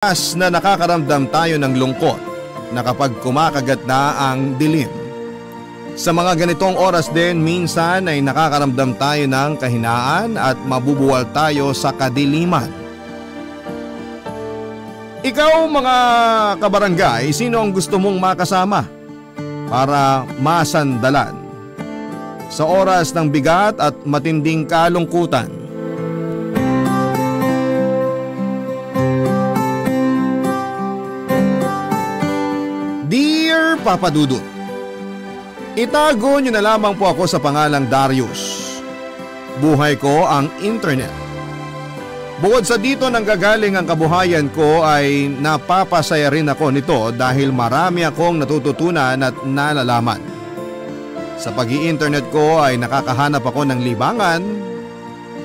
Na nakakaramdam tayo ng lungkot na kapag kumakagat na ang dilim. Sa mga ganitong oras din minsan ay nakakaramdam tayo ng kahinaan at mabubuwal tayo sa kadiliman. Ikaw mga kabarangay, sino ang gusto mong makasama para masandalan sa oras ng bigat at matinding kalungkutan? Dear Papa Dudut, itago niyo na lamang po ako sa pangalang Darius. Buhay ko ang internet. Bukod sa dito nanggagaling ang kabuhayan ko ay napapasaya rin ako nito dahil marami akong natututunan at nalalaman. Sa pag-i-internet ko ay nakakahanap ako ng libangan,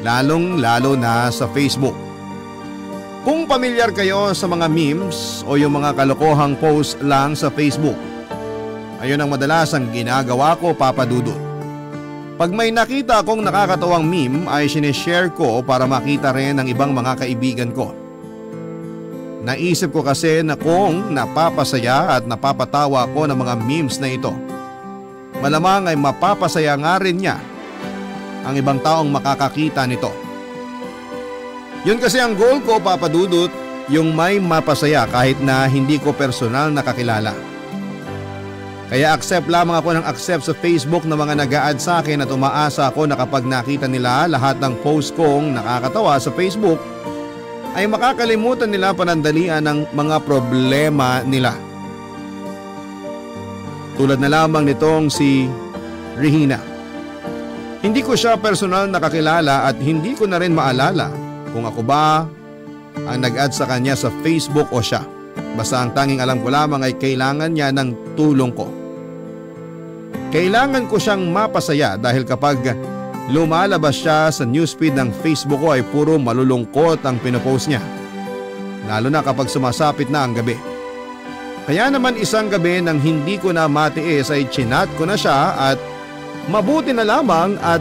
lalong-lalo na sa Facebook. Kung pamilyar kayo sa mga memes o yung mga kalokohang post lang sa Facebook, ayun ang madalas ang ginagawa ko, Papa Dudut. Pag may nakita akong nakakatawang meme ay sinishare ko para makita rin ng ibang mga kaibigan ko. Naisip ko kasi na kung napapasaya at napapatawa ko ng mga memes na ito, malamang ay mapapasaya nga rin niya ang ibang taong makakakita nito. Yun kasi ang goal ko, Papa Dudut, yung may mapasaya kahit na hindi ko personal nakakilala. Kaya accept lamang ako ng accept sa Facebook na mga nag-a-add sa akin at umaasa ako na kapag nakita nila lahat ng post kong nakakatawa sa Facebook ay makakalimutan nila panandalian ng mga problema nila. Tulad na lamang nitong si Regina. Hindi ko siya personal nakakilala at hindi ko na rin maalala kung ako ba ang nag-add sa kanya sa Facebook o siya. Basta ang tanging alam ko lamang ay kailangan niya ng tulong ko. Kailangan ko siyang mapasaya dahil kapag lumalabas siya sa newsfeed ng Facebook ko ay puro malulungkot ang pinopost niya. Lalo na kapag sumasapit na ang gabi. Kaya naman isang gabi nang hindi ko na matiis ay chinat ko na siya at mabuti na lamang at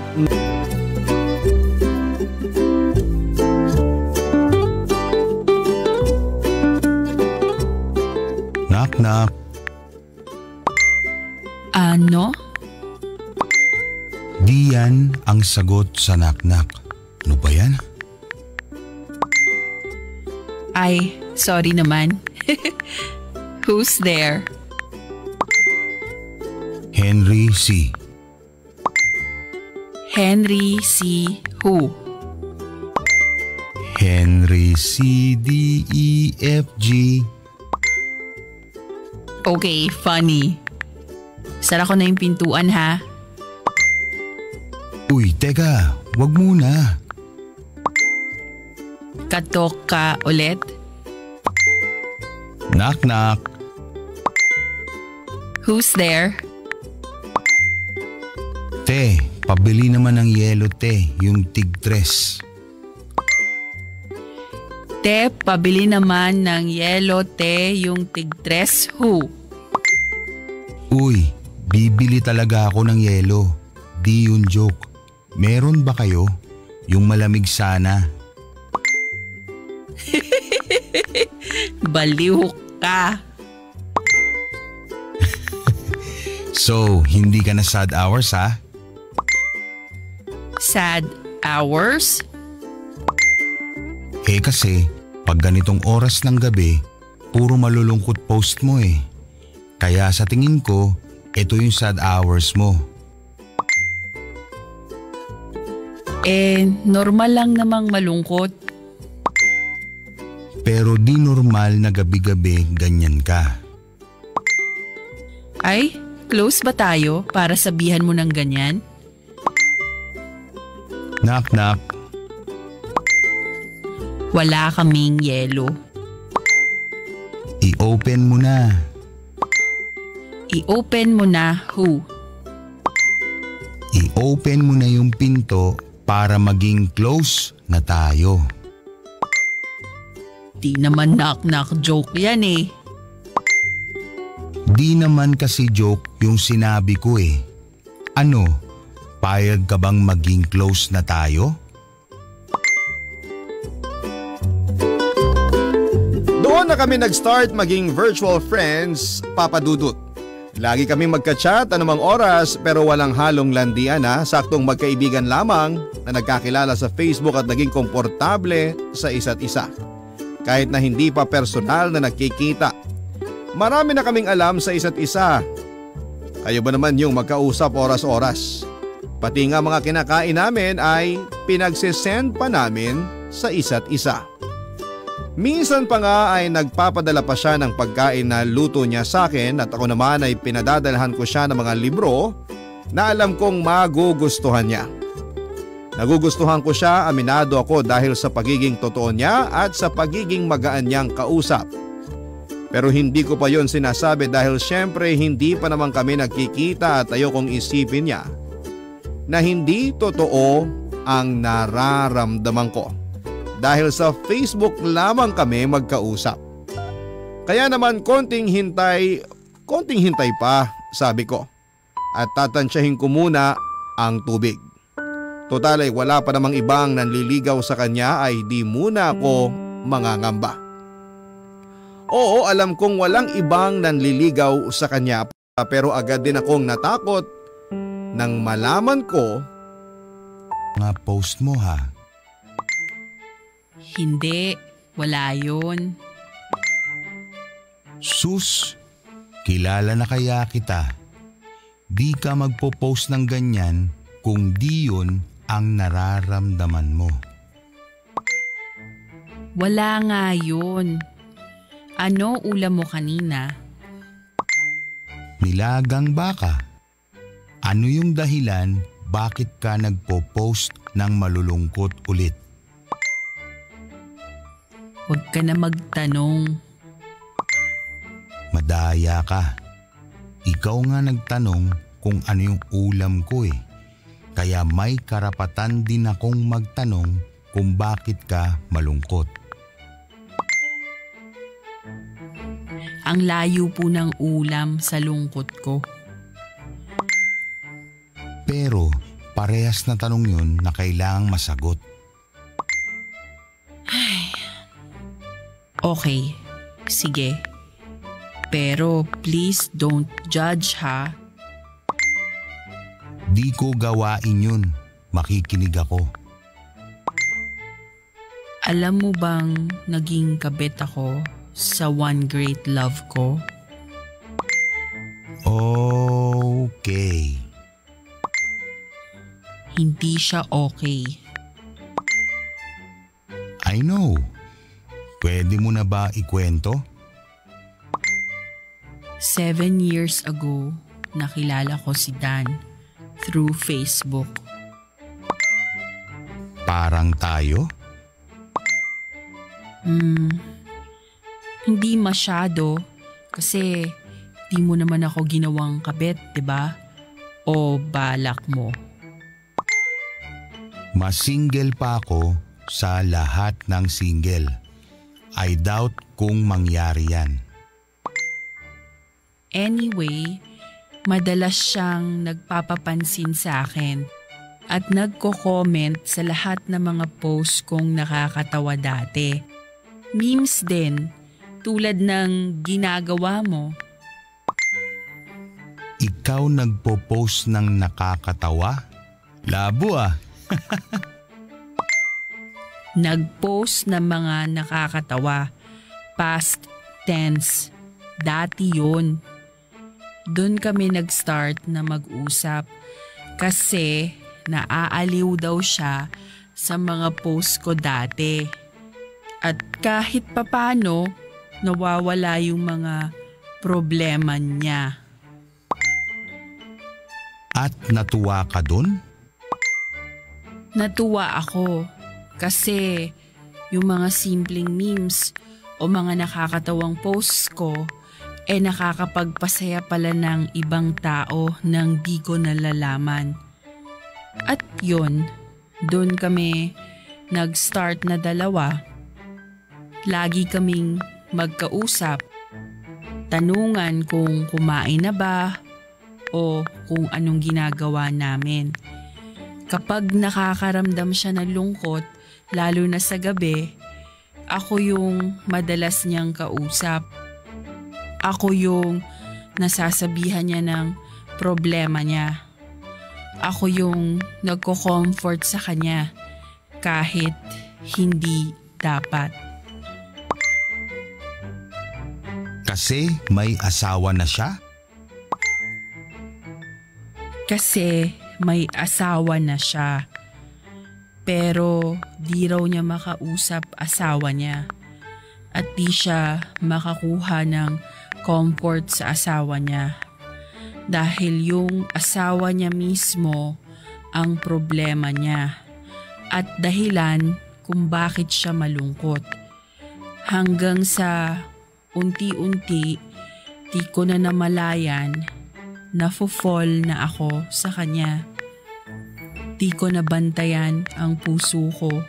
Knock. Ano? Di yan ang sagot sa knock-knock. Ano ba yan? Ay, sorry naman. Who's there? Henry C. Henry C. Who? Henry C. D. E. F. G. Okay, funny. Sara ko na yung pintuan ha. Uy, teka, wag muna. Katok ka ulit? Knock. Who's there? Te, pabili naman ng yelo te, yung tig-tres. Te, pabili naman ng yelo te yung tig-tres who? Uy, bibili talaga ako ng yelo. Di yun joke. Meron ba kayo? Yung malamig sana. Baliw ka. So, hindi ka na sad hours ha? Sad hours? Eh kasi, pag ganitong oras ng gabi, puro malulungkot post mo eh. Kaya sa tingin ko, ito yung sad hours mo. Eh, normal lang namang malungkot. Pero di normal na gabi-gabi ganyan ka. Ay, close ba tayo para sabihan mo ng ganyan? Knock. Wala kaming yelo. I-open mo na. I-open mo na who? I-open mo na yung pinto para maging close na tayo. Di naman knock joke yan eh. Di naman kasi joke yung sinabi ko eh. Ano, payag ka bang maging close na tayo? na kami nag-start maging virtual friends, Papa Dudut. Lagi kami magka-chat anumang oras pero walang halong landian saktong magkaibigan lamang na nagkakilala sa Facebook at naging komportable sa isa't isa. Kahit na hindi pa personal na nagkikita. Marami na kaming alam sa isa't isa. Kayo ba naman yung magkausap oras-oras? Pati nga mga kinakain namin ay pinagsisend pa namin sa isa't isa. Minsan pa nga ay nagpapadala pa siya ng pagkain na luto niya sa akin at ako naman ay pinadadalhan ko siya ng mga libro na alam kong magugustuhan niya. Nagugustuhan ko siya, aminado ako dahil sa pagiging totoo niya at sa pagiging magaan niyang kausap. Pero hindi ko pa yon sinasabi dahil syempre hindi pa naman kami nagkikita at ayokong isipin niya na hindi totoo ang nararamdaman ko. Dahil sa Facebook lamang kami magkausap. Kaya naman konting hintay pa, sabi ko. At tatansyahin ko muna ang tubig. Total ay wala pa namang ibang nanliligaw sa kanya ay di muna ako mangangamba. Oo, alam kong walang ibang nanliligaw sa kanya pero agad din akong natakot nang malaman ko. Mga post mo ha? Hindi, wala yun. Sus, kilala na kaya kita. Di ka magpo-post ng ganyan kung di yun ang nararamdaman mo. Wala nga yun. Ano ulam mo kanina? Nilagang baka. Ano yung dahilan bakit ka nagpo-post ng malulungkot ulit? Huwag ka na magtanong. Madaya ka. Ikaw nga nagtanong kung ano yung ulam ko eh. Kaya may karapatan din akong magtanong kung bakit ka malungkot. Ang layo po ng ulam sa lungkot ko. Pero parehas na tanong yun na kailangang masagot. Okay, sige. Pero please don't judge ha. Di ko gawain yun. Makikinig ako. Alam mo bang naging kabit ako sa one great love ko? Okay. Hindi siya okay. I know. Pwede mo na ba ikwento? 7 years ago, nakilala ko si Dan through Facebook. Parang tayo? Hindi masyado kasi di mo naman ako ginawang kabit, 'di ba? O balak mo? Mas single pa ako sa lahat ng single. I doubt kung mangyari yan. Anyway, madalas siyang nagpapapansin sa akin at nagko-comment sa lahat ng mga post kong nakakatawa dati. Memes din, tulad ng ginagawa mo. Ikaw nagpo-post ng nakakatawa? Labo ah. Nag-post ng mga nakakatawa. Past tense. Dati yun. Doon kami nag-start na mag-usap kasi naaaliw daw siya sa mga post ko dati. At kahit papano, nawawala yung mga problema niya. At natuwa ka dun? Natuwa ako kasi yung mga simpleng memes o mga nakakatawang posts ko nakakapagpasaya pala ng ibang tao nang di ko nalalaman. At yun, doon kami nag-start na dalawa. Lagi kaming magkausap, tanungan kung kumain na ba o kung anong ginagawa namin. Kapag nakakaramdam siya ng lungkot, lalo na sa gabi, Ako yung madalas niyang kausap. Ako yung nasasabihan niya ng problema niya. Ako yung nagko-comfort sa kanya kahit hindi dapat. Kasi may asawa na siya? Kasi may asawa na siya. Pero di raw niya makausap asawa niya. At di siya makakuha ng comfort sa asawa niya. Dahil yung asawa niya mismo ang problema niya. At dahilan kung bakit siya malungkot. Hanggang sa unti-unti di ko na namalayan nafo-fall na ako sa kanya. Di ko nabantayan ang puso ko.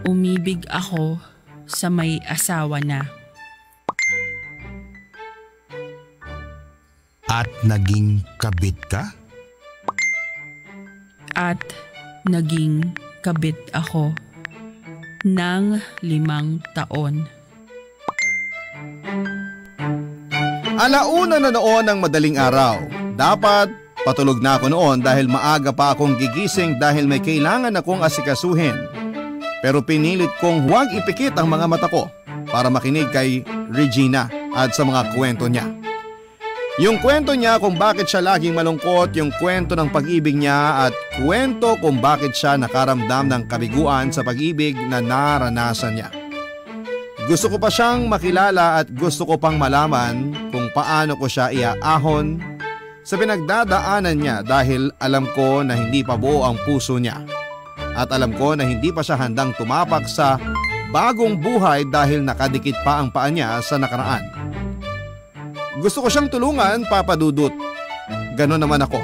Umibig ako sa may asawa na. At naging kabit ka? At naging kabit ako ng 5 taon. Alauna na noon ng madaling araw. Dapat patulog na ako noon dahil maaga pa akong gigising dahil may kailangan akong asikasuhin. Pero pinilit kong huwag ipikit ang mga mata ko para makinig kay Regina at sa mga kwento niya. Yung kwento niya kung bakit siya laging malungkot, yung kwento ng pag-ibig niya at kwento kung bakit siya nakaramdam ng kabiguan sa pag-ibig na naranasan niya. Gusto ko pa siyang makilala at gusto ko pang malaman kung paano ko siya iaahon sa pinagdadaanan niya dahil alam ko na hindi pa buo ang puso niya. At alam ko na hindi pa siya handang tumapak sa bagong buhay dahil nakadikit pa ang paa niya sa nakaraan. Gusto ko siyang tulungan, Papa Dudut. Ganon naman ako.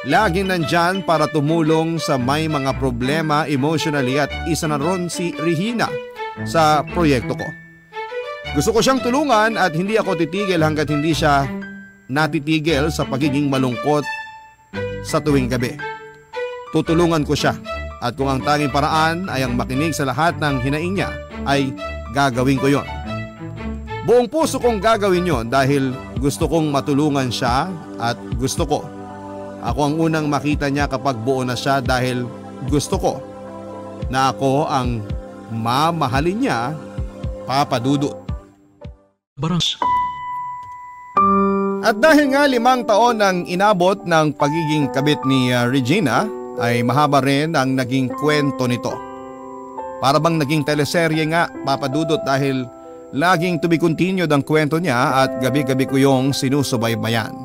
Laging nandyan para tumulong sa may mga problema emotionally at isa na ron si Regina sa proyekto ko. Gusto ko siyang tulungan at hindi ako titigil hanggat hindi siya natitigil sa pagiging malungkot sa tuwing gabi. Tutulungan ko siya at kung ang tanging paraan ay ang makinig sa lahat ng hinaing niya ay gagawin ko yon. Buong puso kong gagawin yon dahil gusto kong matulungan siya at gusto ko. Ako ang unang makita niya kapag buo na siya dahil gusto ko na ako ang mamahalin niya, Papa Dudut. At dahil nga 5 taon ang inabot ng pagiging kabit ni Regina, ay mahaba rin ang naging kwento nito. Para bang naging teleserye nga, Papa Dudut, dahil laging to be continued ang kwento niya at gabi-gabi ko yung sinusubaybayan.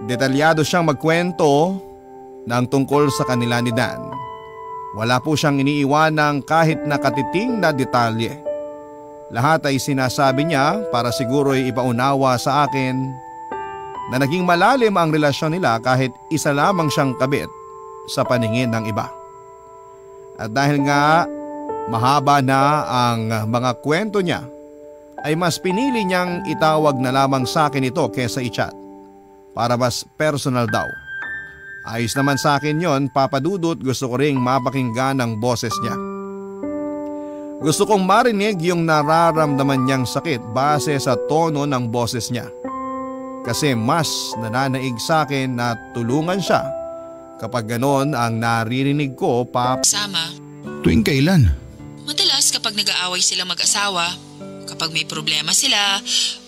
Detalyado siyang magkwento ng tungkol sa kanila ni Dan. Wala po siyang iniiwanang kahit nakatiting na detalye. Lahat ay sinasabi niya para siguro'y ipaunawa sa akin na naging malalim ang relasyon nila kahit isa lamang siyang kabit sa paningin ng iba. At dahil nga mahaba na ang mga kwento niya, ay mas pinili niyang itawag na lamang sa akin ito kesa i-chat para mas personal daw. Ayos naman sa akin yon, Papa Dudut. Gusto ko ring mapakinggan ang boses niya. Gusto kong marinig yung nararamdaman niyang sakit base sa tono ng boses niya. Kasi mas nananaig sa akin na tulungan siya kapag ganon ang naririnig ko, Papa. Sama. Tuwing kailan? Madalas kapag nag-aaway sila mag-asawa, kapag may problema sila,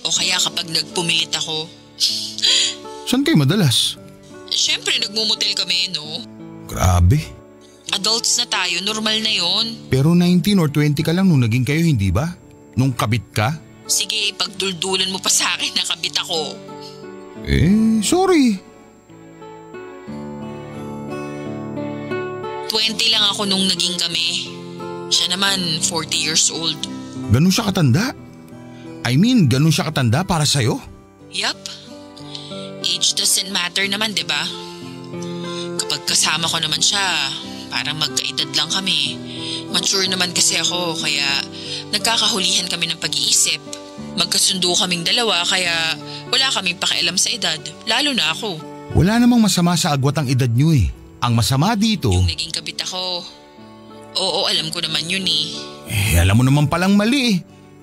o kaya kapag nagpumilit ako. Saan kayo madalas? Siyempre nagmumotel kami, no? Grabe. Adults na tayo, normal na yon. Pero 19 or 20 ka lang nung naging kayo, hindi ba? Nung kabit ka? Sige, pagduldulan mo pa sa akin na kabit ako. Sorry. 20 lang ako nung naging kami. Siya naman 40 years old. Ganun siya katanda? Ganun siya katanda para sa'yo? Yup. Age doesn't matter naman, diba? Kapag kasama ko naman siya, parang magkaedad lang kami. Mature naman kasi ako, kaya nagkakahulihan kami ng pag-iisip. Magkasundo kaming dalawa, kaya wala kaming pakialam sa edad, lalo na ako. Wala namang masama sa agwat ang edad niyo eh. Ang masama dito… Yung naging kabit ako. Oo, alam ko naman yun eh. Alam mo naman palang mali eh.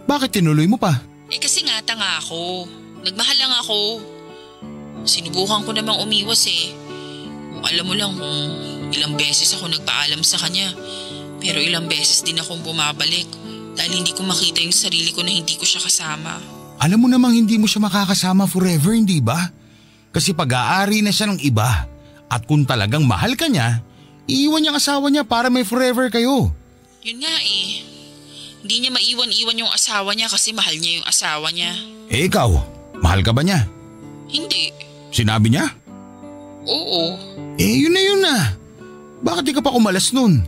Bakit tinuloy mo pa? Kasi nga tanga ako. Nagmahal lang ako. Sinubukan ko namang umiwas eh. Alam mo lang kung ilang beses ako nagpaalam sa kanya. Pero ilang beses din akong bumabalik dahil hindi ko makita yung sarili ko na hindi ko siya kasama. Alam mo namang hindi mo siya makakasama forever, hindi ba? Kasi pag-aari na siya ng iba. At kung talagang mahal ka niya, iiwan niya ang asawa niya para may forever kayo. Yun nga eh. Hindi niya maiwan-iwan yung asawa niya kasi mahal niya yung asawa niya. Ikaw, mahal ka ba niya? Hindi. Sinabi niya? Oo. Yun na. Bakit di ka pa kumalas nun?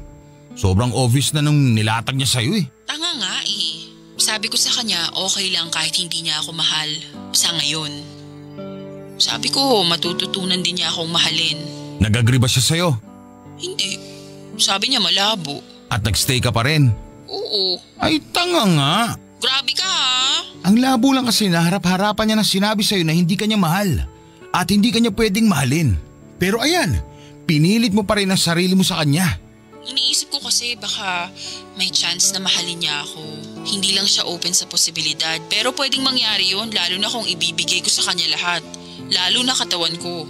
Sobrang obvious na nung nilatag niya sa'yo eh. Tanga nga eh. Sabi ko sa kanya okay lang kahit hindi niya ako mahal sa ngayon. Sabi ko matututunan din niya akong mahalin. Nag-agree ba siya sa'yo? Hindi. Sabi niya malabo. At nagstay ka pa rin? Oo. Ay tanga nga. Grabe ka ha. Ang labo lang kasi na harap-harapan niya na sinabi sa'yo na hindi ka niya mahal. At hindi ka niya pwedeng mahalin. Pero ayan, pinilit mo pa rin ang sarili mo sa kanya. Iniisip ko kasi baka may chance na mahalin niya ako. Hindi lang siya open sa posibilidad. Pero pwedeng mangyari yun lalo na kung ibibigay ko sa kanya lahat. Lalo na katawan ko.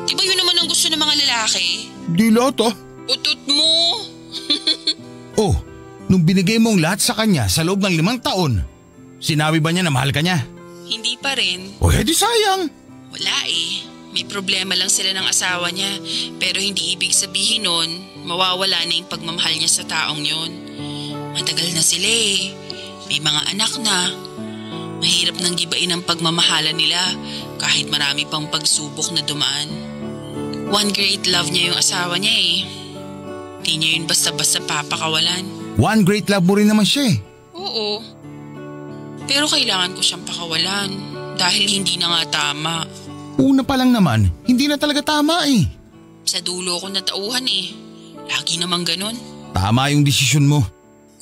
Diba yun naman ang gusto ng mga lalaki? Di lahat ah. Utot mo! Oh, nung binigay mong lahat sa kanya sa loob ng 5 taon, sinabi ba niya na mahal ka niya? Hindi pa rin. O edi sayang. Wala eh. May problema lang sila ng asawa niya. Pero hindi ibig sabihin nun, mawawala na yung pagmamahal niya sa taong yun. Matagal na sila eh. May mga anak na. Mahirap nang gibain ang pagmamahala nila kahit marami pang pagsubok na dumaan. One great love niya yung asawa niya eh. Di niya yun basta-basta papakawalan. One great love mo rin naman siya eh. Oo. Pero kailangan ko siyang pakawalan dahil hindi na nga tama. Una pa lang naman, hindi na talaga tama eh. Sa dulo ko natauhan eh. Lagi namang ganun. Tama yung desisyon mo.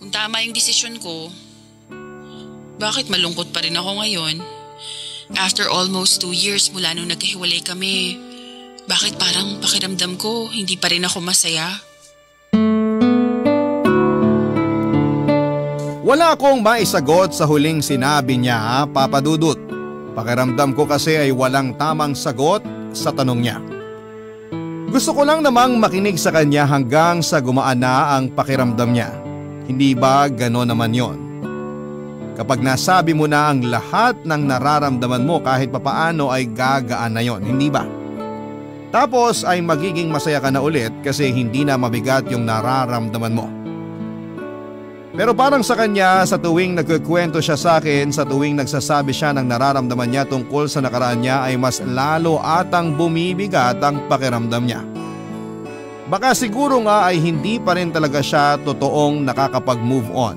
Kung tama yung desisyon ko, bakit malungkot pa rin ako ngayon? After almost 2 years mula nung nagkahiwalay kami, bakit parang pakiramdam ko hindi pa rin ako masaya? Wala akong maisagot sa huling sinabi niya, Papa Dudut. Pakiramdam ko kasi ay walang tamang sagot sa tanong niya. Gusto ko lang namang makinig sa kanya hanggang sa gumaan na ang pakiramdam niya. Hindi ba gano'n naman yon? Kapag nasabi mo na ang lahat ng nararamdaman mo kahit papaano ay gagaan na yon, hindi ba? Tapos ay magiging masaya ka na ulit kasi hindi na mabigat yung nararamdaman mo. Pero parang sa kanya, sa tuwing nagkukwento siya sa akin, sa tuwing nagsasabi siya ng nararamdaman niya tungkol sa nakaraan niya ay mas lalo atang bumibigat ang pakiramdam niya. Baka siguro nga ay hindi pa rin talaga siya totoong nakakapag-move on.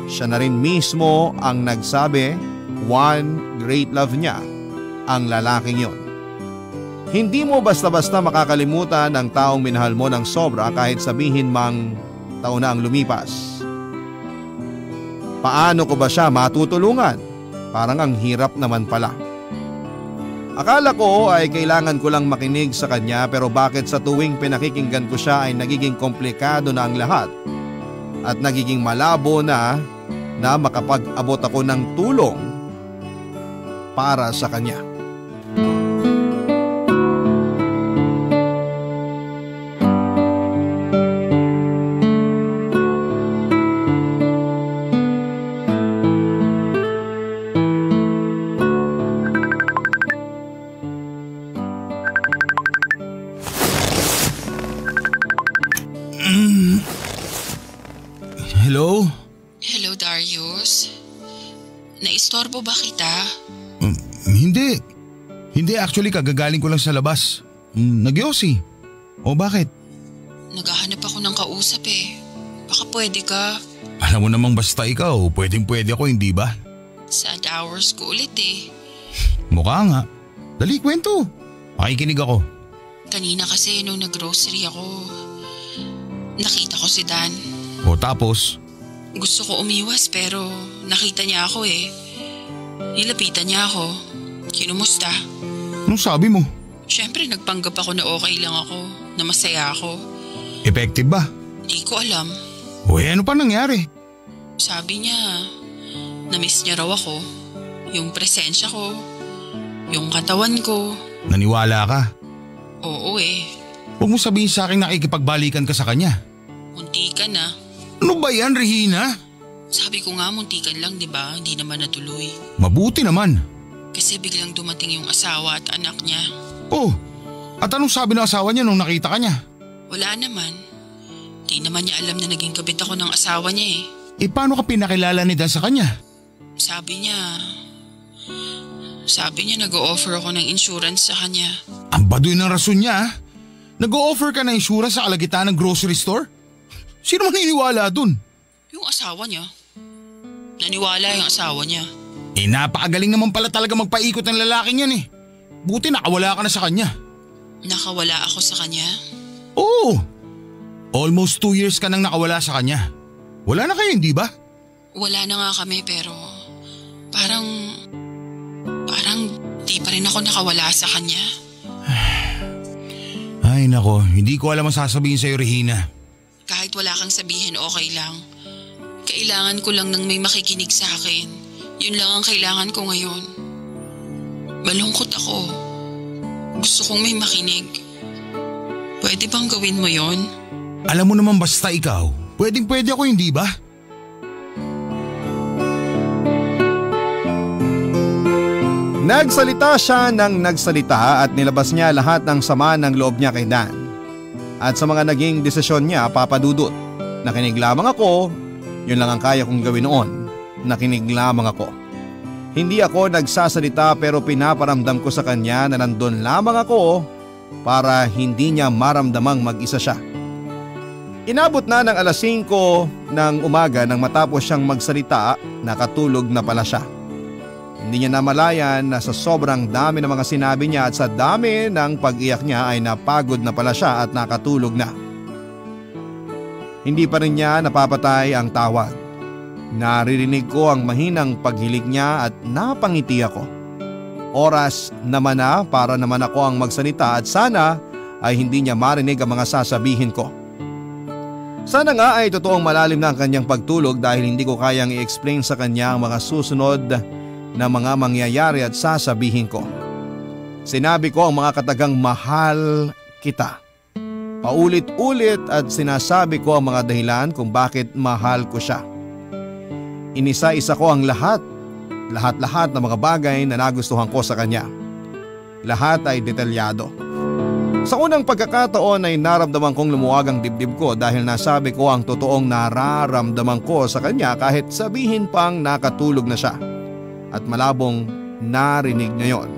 Siya na rin mismo ang nagsabi, one great love niya, ang lalaking yon. Hindi mo basta-basta makakalimutan ang taong minahal mo ng sobra kahit sabihin mang taon na ang lumipas. Paano ko ba siya matutulungan? Parang ang hirap naman pala. Akala ko ay kailangan ko lang makinig sa kanya pero bakit sa tuwing pinakikinggan ko siya ay nagiging komplikado na ang lahat at nagiging malabo na makapag-abot ako ng tulong para sa kanya. Hello? Hello Darius. Naistorbo ba kita? Hindi. Hindi, actually kagagaling ko lang sa labas. Nagyosi. O bakit? Naghahanap ako ng kausap eh. Baka pwede ka. Alam mo namang basta ikaw, pwede ako, hindi ba? Sad hours ko ulit eh. Mukha nga. Dali, kwento. Makikinig ako. Kanina kasi nung nag-grocery ako, nakita ko si Dan. O tapos? Gusto ko umiwas pero nakita niya ako eh. Nilapitan niya ako. Kinumusta? Anong sabi mo? Siyempre nagpanggap ako na okay lang ako, na masaya ako. Effective ba? Di ko alam. Ano pa nangyari? Sabi niya, na-miss niya raw ako. Yung presensya ko, yung katawan ko. Naniwala ka? Oo eh. Huwag mo sabihin sa akin nakikipagbalikan ka sa kanya. Muntikan na. Ano ba yan, Regina? Sabi ko nga muntikan lang, di ba? Hindi naman natuloy. Mabuti naman. Kasi biglang dumating yung asawa at anak niya. Oh, at anong sabi ng asawa niya nung nakita ka niya? Wala naman. Di naman niya alam na naging kabit ako ng asawa niya eh. Paano ka pinakilala ni Dan sa kanya? Sabi niya nag-o-offer ako ng insurance sa kanya. Ang baduy ng rason niya. Nag-o-offer ka ng insurance sa kalagitan ng grocery store? Sino man naniniwala dun? Yung asawa niya. Naniwala yung asawa niya. Napakagaling naman pala talaga magpaikot ng lalaking yan eh. Buti nakawala ka na sa kanya. Nakawala ako sa kanya? Oo. Almost 2 years ka nang nakawala sa kanya. Wala na kayo, hindi ba? Wala na nga kami pero parang di pa rin ako nakawala sa kanya. Ay nako, hindi ko alam ang sasabihin sa'yo, Regina. Kahit wala kang sabihin, okay lang. Kailangan ko lang ng may makikinig sa akin. Yun lang ang kailangan ko ngayon. Malungkot ako. Gusto kong may makinig. Pwede bang gawin mo yon? Alam mo naman basta ikaw, pwedeng-pwede ako, hindi ba? Nagsalita siya ng nagsalita at nilabas niya lahat ng sama ng loob niya kay Dan. At sa mga naging desisyon niya, Papa Dudut, nakinig lamang ako, yun lang ang kaya kong gawin noon, nakinig lamang ako. Hindi ako nagsasalita pero pinaparamdam ko sa kanya na nandun lamang ako para hindi niya maramdamang mag-isa siya. Inabot na ng 5:00 ng umaga nang matapos siyang magsalita, nakatulog na pala siya. Hindi niya namalayan na sa sobrang dami ng mga sinabi niya at sa dami ng pag-iyak niya ay napagod na pala siya at nakatulog na. Hindi pa rin niya napapatay ang tawag. Naririnig ko ang mahinang paghilig niya at napangiti ako. Oras naman na para naman ako ang magsalita at sana ay hindi niya marinig ang mga sasabihin ko. Sana nga ay totoong malalim na ang kanyang pagtulog dahil hindi ko kayang i-explain sa kanya ang mga susunod na mga mangyayari at sasabihin ko. Sinabi ko ang mga katagang mahal kita. Paulit-ulit at sinasabi ko ang mga dahilan kung bakit mahal ko siya. Inisa-isa ko ang lahat-lahat ng mga bagay na nagustuhan ko sa kanya. Lahat ay detalyado. Sa unang pagkakataon ay naramdaman kong lumuwag ang dibdib ko dahil nasabi ko ang totoong nararamdaman ko sa kanya kahit sabihin pang nakatulog na siya. At malabong narinig niya yon.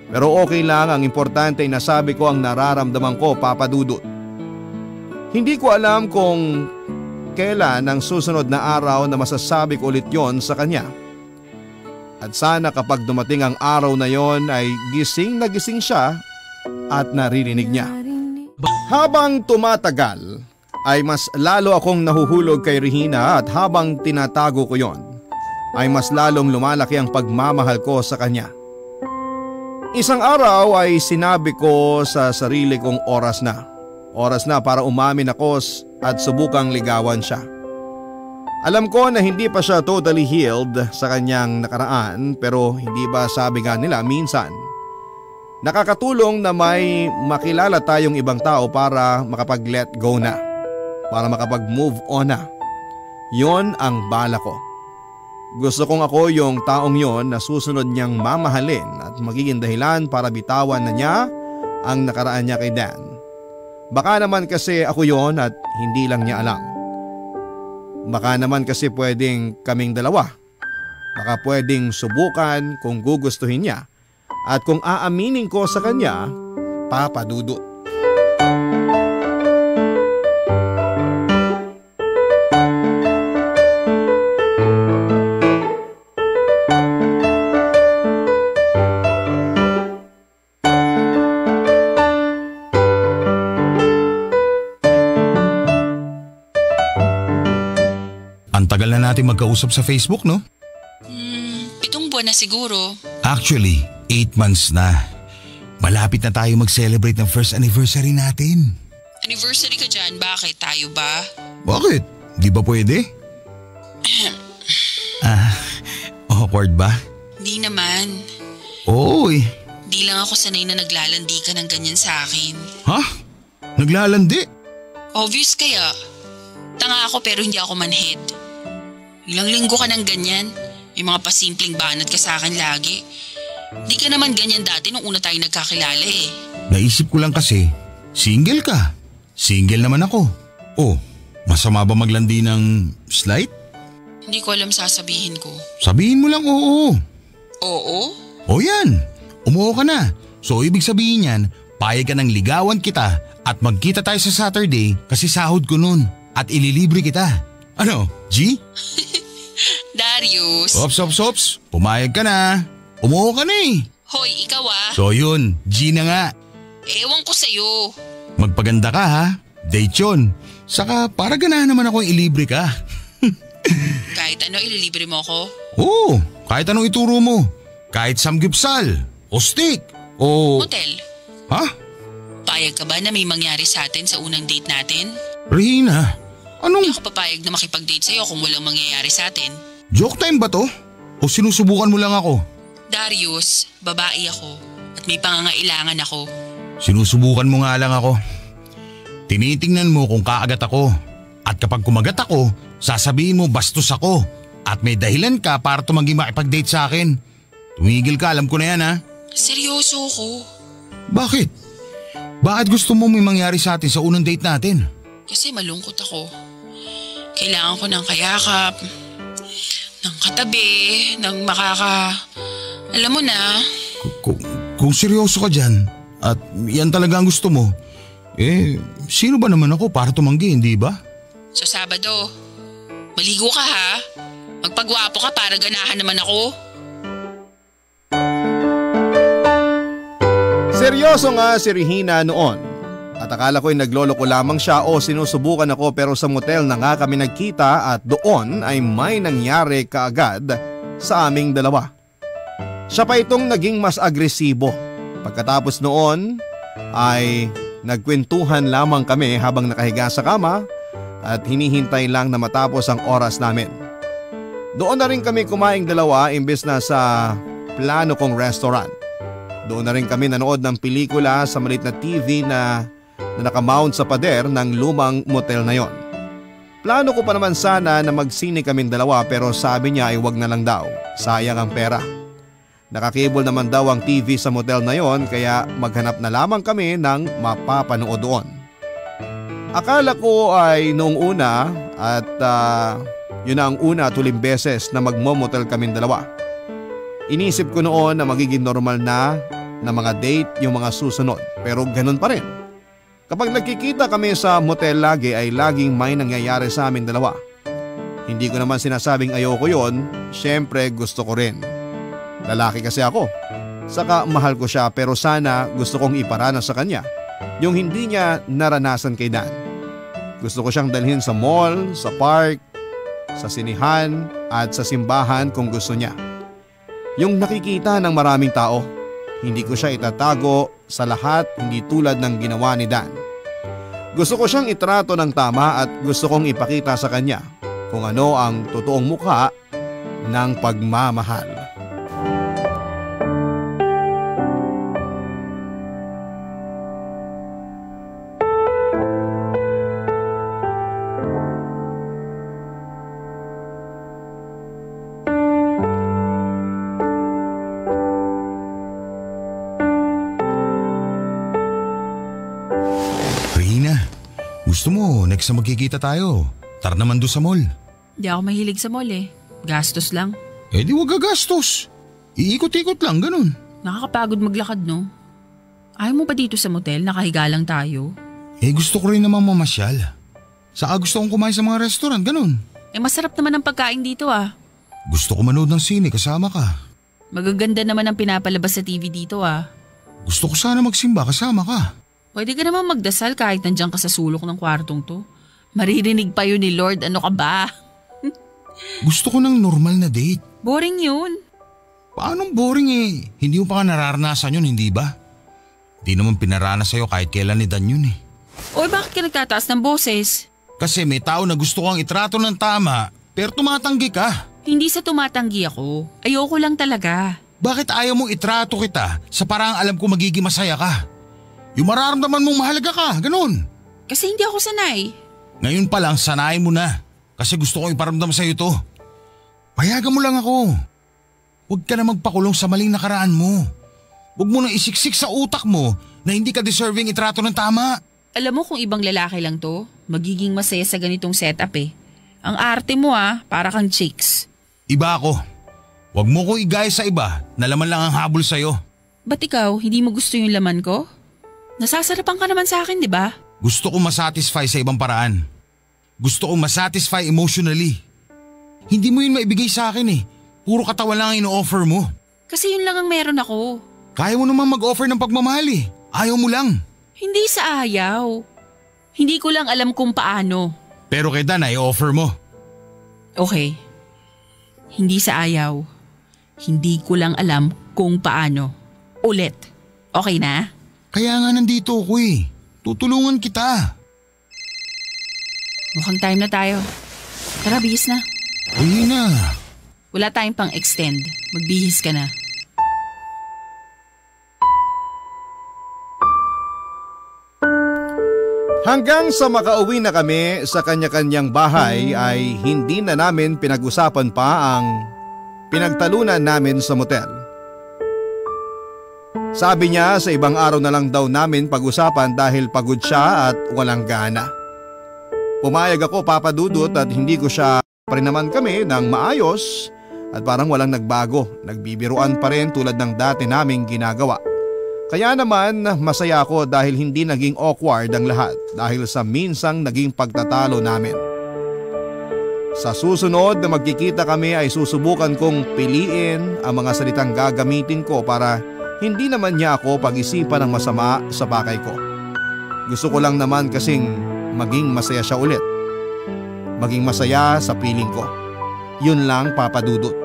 Pero okay lang, ang importante ay nasabi ko ang nararamdaman ko, Papa Dudut. Hindi ko alam kung kailan ang susunod na araw na masasabi ko ulit yon sa kanya. At sana kapag dumating ang araw na yon ay gising na gising siya at naririnig niya. Habang tumatagal ay mas lalo akong nahuhulog kay Regina at habang tinatago ko yon ay mas lalong lumalaki ang pagmamahal ko sa kanya. Isang araw ay sinabi ko sa sarili kong oras na. Oras na para umamin ako at subukang ligawan siya. Alam ko na hindi pa siya totally healed sa kanyang nakaraan pero hindi ba sabi nga nila minsan, nakakatulong na may makilala tayong ibang tao para makapag-let go na, para makapag-move on na. Yon ang bala ko. Gusto kong ako yung taong yon na susunod niyang mamahalin at magiging dahilan para bitawan na niya ang nakaraan niya kay Dan. Baka naman kasi ako yon at hindi lang niya alam. Baka naman kasi pwedeng kaming dalawa. Baka pwedeng subukan kung gugustuhin niya at kung aaminin ko sa kanya, Papa Dudut. Tagal na natin magkausap sa Facebook, no? 7 buwan na siguro. Actually, 8 months na. Malapit na tayo mag-celebrate ng first anniversary natin. Anniversary ka dyan, bakit? Tayo ba? Bakit? Di ba pwede? Awkward ba? Hindi naman. Oo eh. Di lang ako sanay na naglalandi ka ng ganyan sa akin. Ha? Naglalandi? Obvious kaya. Tanga ako pero hindi ako manhead. Ilang linggo ka ng ganyan. May mga pasimpleng banat ka sa akin lagi. Di ka naman ganyan dati nung una tayo nagkakilala eh. Naisip ko lang kasi, single ka. Single naman ako. Oh, masama ba maglandi ng slight? Hindi ko alam sasabihin ko. Sabihin mo lang oo. Oo? O yan, umuo ka na. So ibig sabihin yan, payag ka ng ligawan kita at magkita tayo sa Saturday kasi sahod ko nun at ililibre kita. Ano, G? Darius. Ops. Pumayag ka na. Umuo ka na eh. Hoy, ikaw ah. So yun, G na nga. Ewan ko sa'yo. Magpaganda ka ha. Date yun. Saka para ganahan naman akong ilibre ka. Kahit ano, ililibre mo ako? Oo, kahit anong ituro mo. Kahit samgyupsal, o steak, o… Hotel. Ha? Payag ka ba na may mangyari sa atin sa unang date natin? Regina, Hindi anong… ako papayag na makipag-date sa'yo kung walang mangyayari sa atin. Joke time ba to? O sinusubukan mo lang ako? Darius, babae ako at may pangangailangan ako. Sinusubukan mo nga lang ako. Tinitingnan mo kung kaagat ako. At kapag kumagat ako, sasabihin mo bastos ako. At may dahilan ka para tumanggi makipag-date sa akin. Tumigil ka, alam ko na yan ha. Seryoso ko. Bakit? Bakit gusto mo may mangyari sa atin sa unang date natin? Kasi malungkot ako. Kailangan ko ng kayakap, ng katabi, ng alam mo na. Kung seryoso ka dyan at yan talaga ang gusto mo, sino ba naman ako para tumanggi, hindi ba? Sa Sabado, maligo ka ha. Magpagwapo ka para ganahan naman ako. Seryoso nga si Regina noon. At akala ko'y nagloloko lamang siya o sinusubukan ako pero sa motel na nga kami nagkita at doon ay may nangyari kaagad sa aming dalawa. Siya pa itong naging mas agresibo. Pagkatapos noon ay nagkwentuhan lamang kami habang nakahiga sa kama at hinihintay lang na matapos ang oras namin. Doon na rin kami kumaing dalawa imbes na sa plano kong restaurant. Doon na rin kami nanood ng pelikula sa maliit na TV na nakamount sa pader ng lumang motel na yon. Plano ko pa naman sana na magsine kaming dalawa pero sabi niya ay wag na lang daw, sayang ang pera. Nakakable naman daw ang TV sa motel na yon kaya maghanap na lamang kami ng mapapanood doon. Akala ko ay noong una at yun na ang una at huling beses na magmo-motel kaming dalawa. Inisip ko noon na magiging normal na mga date yung mga susunod pero ganun pa rin. Kapag nagkikita kami sa motel lagi ay laging may nangyayari sa amin dalawa. Hindi ko naman sinasabing ayoko yon, syempre gusto ko rin. Lalaki kasi ako. Saka mahal ko siya pero sana gusto kong iparanas sa kanya yung hindi niya naranasan kay Dan. Gusto ko siyang dalhin sa mall, sa park, sa sinihan at sa simbahan kung gusto niya. Yung nakikita ng maraming tao, hindi ko siya itatago sa lahat hindi tulad ng ginawa ni Dan. Gusto ko siyang itrato ng tama at gusto kong ipakita sa kanya kung ano ang totoong mukha ng pagmamahal. Gusto mo, next na magkikita tayo. Tara naman doon sa mall. Di ako mahilig sa mall eh. Gastos lang. Di wag gagastos. Iikot-ikot lang, ganun. Nakakapagod maglakad no? Ayaw mo ba dito sa motel? Nakahiga lang tayo. Gusto ko rin naman mamasyal. Saka gusto kong kumain sa mga restaurant, ganun. Masarap naman ang pagkain dito ah. Gusto ko manood ng sine, kasama ka. Magaganda naman ang pinapalabas sa TV dito ah. Gusto ko sana magsimba, kasama ka. Pwede ka naman magdasal kahit nandiyan ka sa sulok ng kwartong to. Maririnig pa yun ni Lord, ano ka ba? Gusto ko ng normal na date. Boring yun. Paanong boring Hindi mo pa ka nararanasan yun, hindi ba? Di naman pinaranas sa'yo kahit kailan ni Dan yun . O bakit ka nagtataas ng boses? Kasi may tao na gusto kang itrato ng tama pero tumatanggi ka. Hindi sa tumatanggi ako. Ayoko lang talaga. Bakit ayaw mong itrato kita sa paraang alam ko magiging masaya ka? Yung mararamdaman mong mahalaga ka, ganun. Kasi hindi ako sanay. Ngayon pa lang sanayin mo na kasi gusto ko iparamdam sa'yo to. Payagan mo lang ako. Huwag ka na magpakulong sa maling nakaraan mo. Huwag mo na isiksik sa utak mo na hindi ka deserving itrato ng tama. Alam mo kung ibang lalaki lang to, magiging masaya sa ganitong setup eh. Ang arte mo para kang chicks. Iba ako. Huwag mo ko igaya sa iba na laman lang ang habol sa'yo. Ba't ikaw, hindi mo gusto yung laman ko? Nasasarapan ka naman sa akin, di ba? Gusto kong masatisfy sa ibang paraan. Gusto kong masatisfy emotionally. Hindi mo yun maibigay sa akin eh. Puro katawan lang ang ino-offer mo. Kasi yun lang ang meron ako. Kaya mo naman mag-offer ng pagmamahal eh. Ayaw mo lang. Hindi sa ayaw. Hindi ko lang alam kung paano. Pero kay Dan ay offer mo. Okay. Hindi sa ayaw. Hindi ko lang alam kung paano. Ulit. Okay na? Kaya nga nandito ako eh. Tutulungan kita. Mukhang time na tayo. Tara, bihis na. Uy na. Wala tayong pang extend. Magbihis ka na. Hanggang sa makauwi na kami sa kanya-kanyang bahay ay hindi na namin pinag-usapan pa ang pinagtalunan namin sa motel. Sabi niya sa ibang araw na lang daw namin pag-usapan dahil pagod siya at walang gana. Pumayag ako, Papa Dudut, at hindi ko siya pa rin naman kami ng maayos at parang walang nagbago. Nagbibiruan pa rin tulad ng dati naming ginagawa. Kaya naman masaya ako dahil hindi naging awkward ang lahat dahil sa minsang naging pagtatalo namin. Sa susunod na magkikita kami ay susubukan kong piliin ang mga salitang gagamitin ko para hindi naman niya ako pag-isipan ng masama sa pakay ko. Gusto ko lang naman kasing maging masaya siya ulit. Maging masaya sa piling ko. Yun lang, Papa Dudut.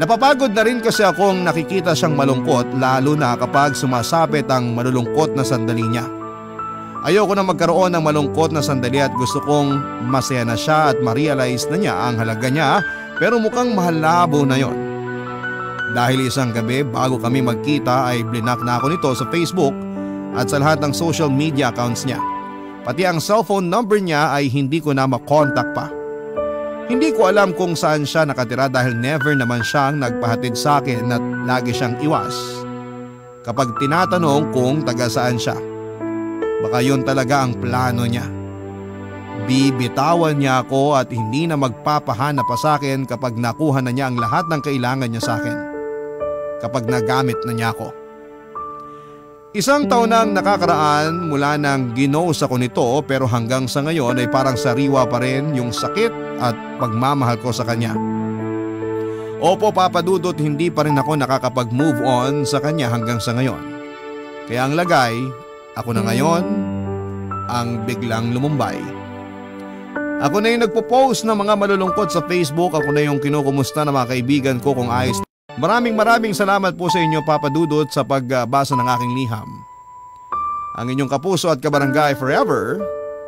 Napapagod na rin kasi akong nakikita siyang malungkot lalo na kapag sumasapit ang malulungkot na sandali niya. Ayoko na magkaroon ng malungkot na sandali at gusto kong masaya na siya at ma-realize na niya ang halaga niya pero mukhang mahalabo na yon. Dahil isang gabi bago kami magkita ay blinak na ako nito sa Facebook at sa lahat ng social media accounts niya. Pati ang cellphone number niya ay hindi ko na makontak pa. Hindi ko alam kung saan siya nakatira dahil never naman siyang nagpahatid sa akin at lagi siyang iwas. Kapag tinatanong kung taga saan siya, baka yun talaga ang plano niya. Bibitawan niya ako at hindi na magpapahanap pa sa akin kapag nakuha na niya ang lahat ng kailangan niya sa akin. Kapag nagamit na niya ako. Isang taon nang nakakaraan mula nang ginose ako nito pero hanggang sa ngayon ay parang sariwa pa rin yung sakit at pagmamahal ko sa kanya. Opo, Papa Dudut, hindi pa rin ako nakakapag-move on sa kanya hanggang sa ngayon. Kaya ang lagay, ako na ngayon ang biglang lumumbay. Ako na yung nagpo-post ng mga malulungkot sa Facebook, ako na yung kinukumusta ng mga kaibigan ko kung ayos. Maraming salamat po sa inyo, Papa Dudut, sa pagbasa ng aking liham. Ang inyong kapuso at kabarangay forever,